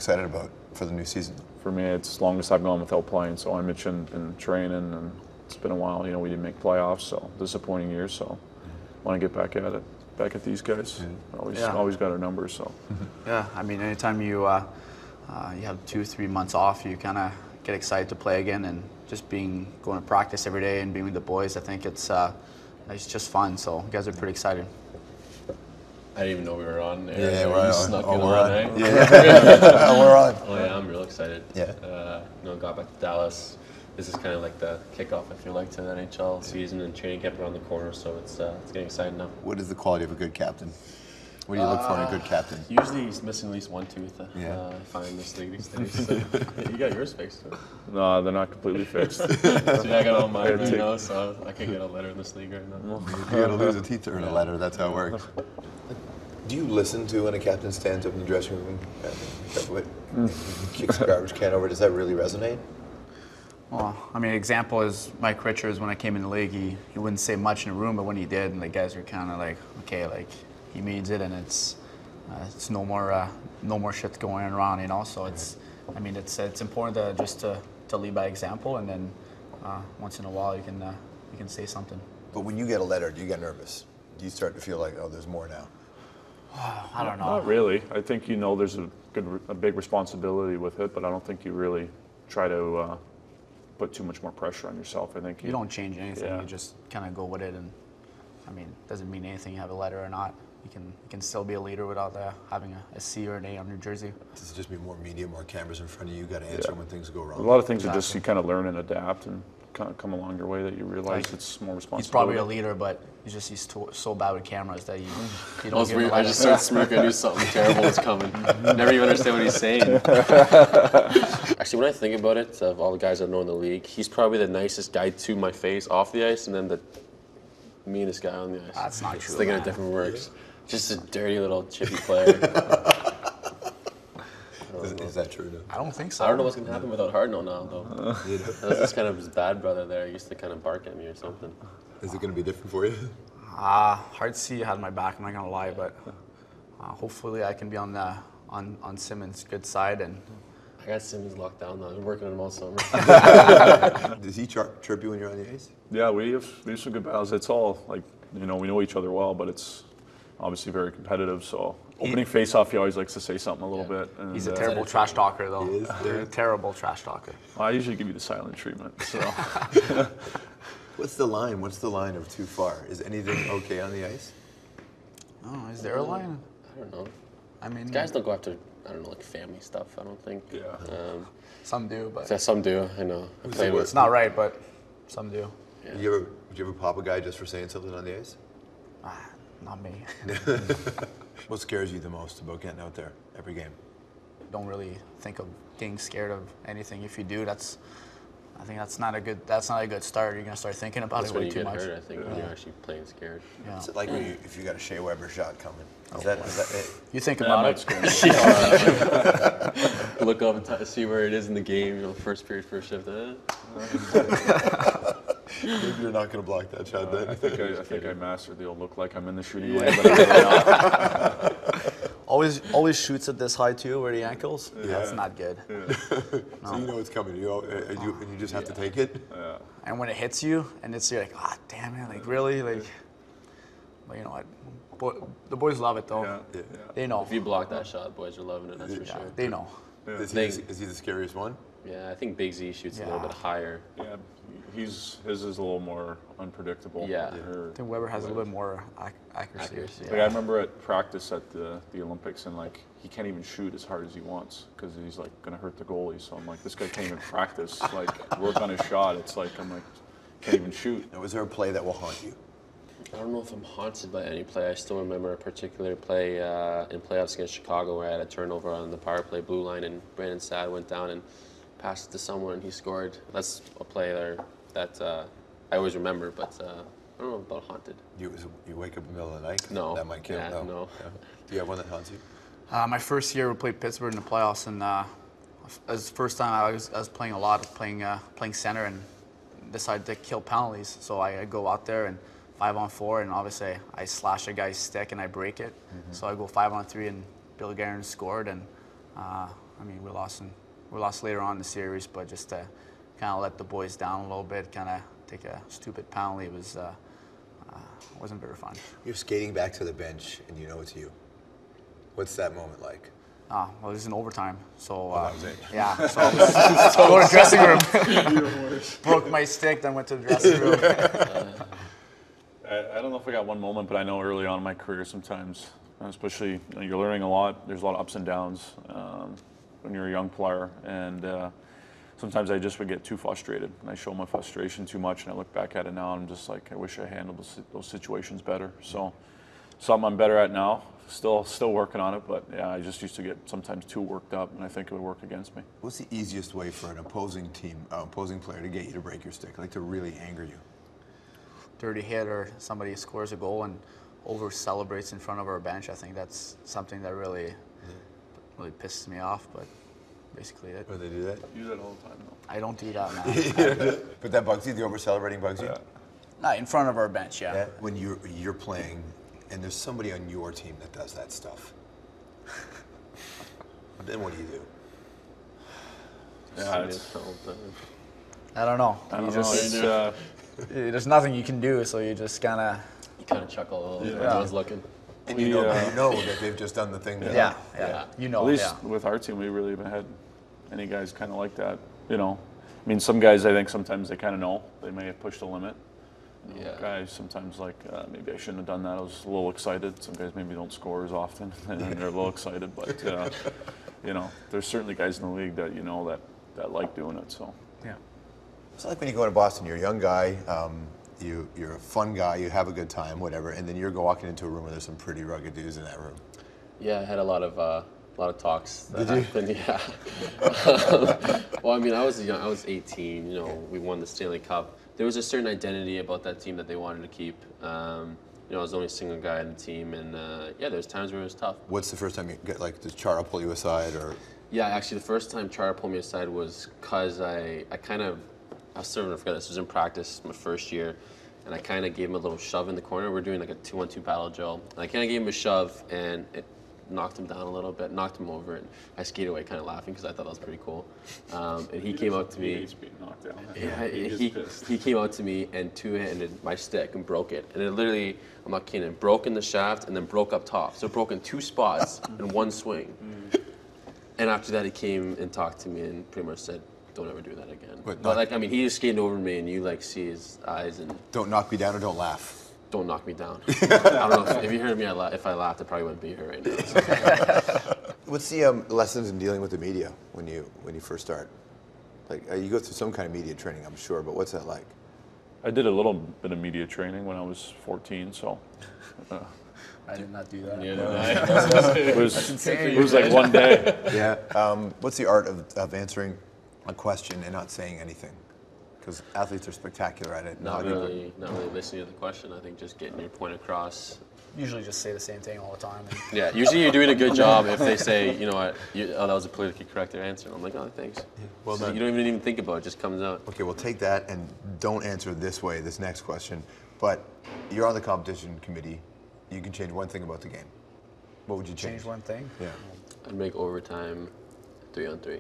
excited about for the new season? For me, it's the longest I've gone without playing, so I'm itching and training, and it's been a while. You know, we didn't make playoffs, so disappointing year, so want to get back at it. Back at these guys. Always got our numbers, so. Yeah, I mean, anytime you have 2-3 months off, you kind of get excited to play again, and just going to practice every day and being with the boys, I think it's just fun. So you guys are pretty excited. I didn't even know we were on. Yeah, we're on. Snuck in we're on, on. eh? Yeah, we're on. Oh yeah, I'm real excited. Yeah. Got back to Dallas. This is kind of like the kickoff, I feel like, to the NHL season, and training camp around the corner. So it's getting exciting now. What is the quality of a good captain? What do you look for in a good captain? Usually he's missing at least one tooth. I find in this league these days. You got yours fixed. No, they're not completely fixed. See, I got all mine right now, so I can't get a letter in this league right now. You got to lose a teeth to earn a letter. That's how it works. Do you listen to when a captain stands up in the dressing room and kicks a garbage can over? Does that really resonate? Well, I mean, example is Mike Richards. When I came in the league, he wouldn't say much in the room, but when he did, and the guys were kind of like, okay, like he means it, and it's no more shit going around, you know. So it's important to lead by example, and then once in a while you can say something. But when you get a letter, do you get nervous? Do you start to feel like, oh, there's more now? I don't know. Not really. I think there's a big responsibility with it, but I don't think you really try to put too much more pressure on yourself. I think you don't change anything. Yeah. You just kind of go with it, and I mean, it doesn't mean anything you have a letter or not. You can still be a leader without having a C or an A on your jersey. Does it just mean more media, more cameras in front of you? You got to answer when things go wrong. A lot of things are just you kind of learn and adapt, and kind of come along your way that you realize it's more responsibility. He's probably a leader, but he's so bad with cameras that you don't get I just started smirking. I knew something terrible was coming. Never even understand what he's saying. Actually, when I think about it, of all the guys I know in the league, he's probably the nicest guy to my face off the ice, and then the meanest guy on the ice. That's not true. Thinking of different words. Just a dirty little chippy player. Is that true, though? I don't think so. I don't know what's going to happen without Hardno now, though. That's just kind of his bad brother there. He used to kind of bark at me or something. Is it going to be different for you? Hard to see you had my back, I'm not going to lie, but hopefully I can be on Simmons' good side. And I got Simmons locked down now. I've been working on him all summer. Does he chirp you when you're on the ice? Yeah, we have some good battles. It's all like, we know each other well, but it's obviously very competitive, so opening face-off, he always likes to say something a little bit. And, he's a terrible trash talker, though. He is? They're a terrible trash talker. I usually give you the silent treatment, so. What's the line? What's the line of too far? Is anything okay on the ice? Oh, is there a line? I don't know. I mean, guys don't go after, I don't know, like family stuff, I don't think. Yeah. Some do, but Yeah, some do, I know. it's not right, but some do. Yeah. Would you ever pop a guy just for saying something on the ice? Not me. What scares you the most about getting out there every game? Don't really think of getting scared of anything. If you do, I think that's not a good start. You're gonna start thinking about That's it when way you too get much. hurt, I think, when you're actually playing scared. Yeah. Is it like if you got a Shea Weber shot coming? Is that it? You think about it. Look up and see where it is in the game, first period, first shift. Maybe you're not going to block that shot then. I think I mastered the old look like I'm in the shooting lane, but I'm really not. Always shoots at this high too, where the ankles. Yeah. That's not good. Yeah. So you know it's coming. And you just have to take it. Yeah. And when it hits you, and you're like, ah, damn it, like really, like. But you know what? The boys love it though. Yeah. They know. If you block that shot, boys are loving it, that's for sure. They know. Yeah. Is he the scariest one? Yeah, I think Big Z shoots a little bit higher. Yeah, his is a little more unpredictable. Yeah. I think Weber has a little bit more accuracy. Like I remember at practice at the Olympics, and like he can't even shoot as hard as he wants because he's like gonna hurt the goalie. So I'm like, this guy can't even practice, like work on his shot. It's like I'm like, can't even shoot. Now, is there a play that will haunt you? I don't know if I'm haunted by any play. I still remember a particular play in playoffs against Chicago where I had a turnover on the power play blue line, and Brandon Saad went down and passed it to someone and he scored. That's a play there that I always remember, but I don't know about haunted. You wake up in the middle of the night? No. That might kill. Yeah, no. Yeah. Do you have one that haunts you? My first year we played Pittsburgh in the playoffs, and as the first time I was playing a lot, playing center, and decided to kill penalties. So I go out there and 5-on-4, and obviously I slash a guy's stick and I break it. So I go 5-on-3, and Bill Guerin scored, and I mean, we lost later on in the series, but just to kind of let the boys down a little bit, kind of take a stupid penalty wasn't very fun. You're skating back to the bench, and you know it's you. What's that moment like? Well, it was in overtime, so that was it. yeah. So I was go to the dressing room, broke my stick, then went to the dressing room. I don't know if I got one moment, but I know early on in my career sometimes, especially you're learning a lot. There's a lot of ups and downs when you're a young player, and sometimes I just would get too frustrated, and I show my frustration too much. And I look back at it now, and I'm just like, I wish I handled those situations better. So, something I'm better at now. Still working on it, but yeah, I just used to get sometimes too worked up, and I think it would work against me. What's the easiest way for an opposing player to get you to break your stick, like to really anger you? Dirty hit, or somebody scores a goal and over celebrates in front of our bench. I think that's something that really pisses me off. But basically, it. Or they do that? You do that all the time, though. I don't do that now. But that bugs you. The over celebrating bugs you. Not in front of our bench, yeah. When you're playing, and there's somebody on your team that does that stuff, then what do you do? Yeah, I don't know. I don't know. There's nothing you can do, so you just kind of. You kind of chuckle a little bit when I was looking. And you know that they've just done the thing. Yeah. You know. At least with our team, we really haven't had any guys kind of like that. You know, I mean, some guys I think sometimes they kind of know they may have pushed the limit. You know, guys sometimes like maybe I shouldn't have done that. I was a little excited. Some guys maybe don't score as often, and they're a little excited. But you know, there's certainly guys in the league that that like doing it. So yeah. It's like when you go to Boston, you're a young guy, you're a fun guy, you have a good time, whatever, and then you're walking into a room where there's some pretty rugged dudes in that room. Yeah, I had a lot of talks. Did you? Happened, yeah. Well, I mean, I was young. I was 18. You know, we won the Stanley Cup. There was a certain identity about that team that they wanted to keep. You know, I was the only single guy on the team, and yeah, there's times where it was tough. What's the first time you get, like, does Chara pull you aside, or? Yeah, actually, the first time Chara pulled me aside was because I was starting to forget this. This was in practice my first year, and I kind of gave him a little shove in the corner. We're doing like a 2-on-2 battle drill. And I kind of gave him a shove, and it knocked him down a little bit, knocked him over, and I skated away kind of laughing because I thought that was pretty cool. And he came out to me. He hates being knocked down. Yeah, he came out to me and two-handed my stick and broke it. And it literally, I'm not kidding, it broke in the shaft and then broke up top. So it broke in 2 spots in one swing. And after that, he came and talked to me and pretty much said, don't ever do that again. But like, I mean, he just skated over me, and you like see his eyes and. Don't knock me down or don't laugh. Don't knock me down. I don't know if you heard me. If I laughed, I probably wouldn't be here right now. So. What's the lessons in dealing with the media when you first start? Like you go through some kind of media training, I'm sure, but what's that like? I did a little bit of media training when I was 14, so. I did not do that. Yeah, It was like one day. Yeah. What's the art of answering a question and not saying anything? Because athletes are spectacular at it. Not really listening to the question. I think just getting your point across. Usually just say the same thing all the time. Yeah, usually you're doing a good job if they say, you know what, that was a politically correct answer. I'm like, oh, thanks. Yeah, well so done. you don't even think about it, it just comes out. Okay, well, take that and don't answer this way, this next question. But you're on the competition committee. You can change one thing about the game. What would you change? Change one thing? Yeah. I'd make overtime 3-on-3.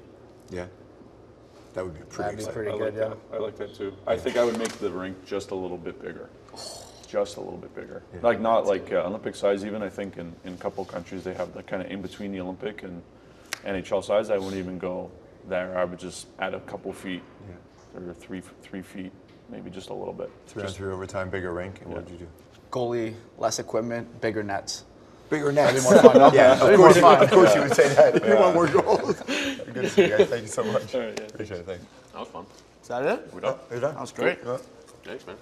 Yeah. That would be pretty exciting. Pretty good, yeah. I like that too. I think I would make the rink just a little bit bigger. Just a little bit bigger. Yeah. Like not like Olympic size even. I think in a couple countries they have like kind of in between the Olympic and NHL size. I wouldn't even go there. I would just add a couple feet or 3 feet, maybe just a little bit. 3-on-3 overtime, bigger rink. And what would you do? Goalie, less equipment, bigger nets. Bigger nets. More fun. Yeah, of course you would say that. You want more goals. Good to see you guys. Thank you so much. All right, yeah. Appreciate it. Thanks. That was fun. Is that it? We're done. You're done? That was great. Yeah. Thanks, man.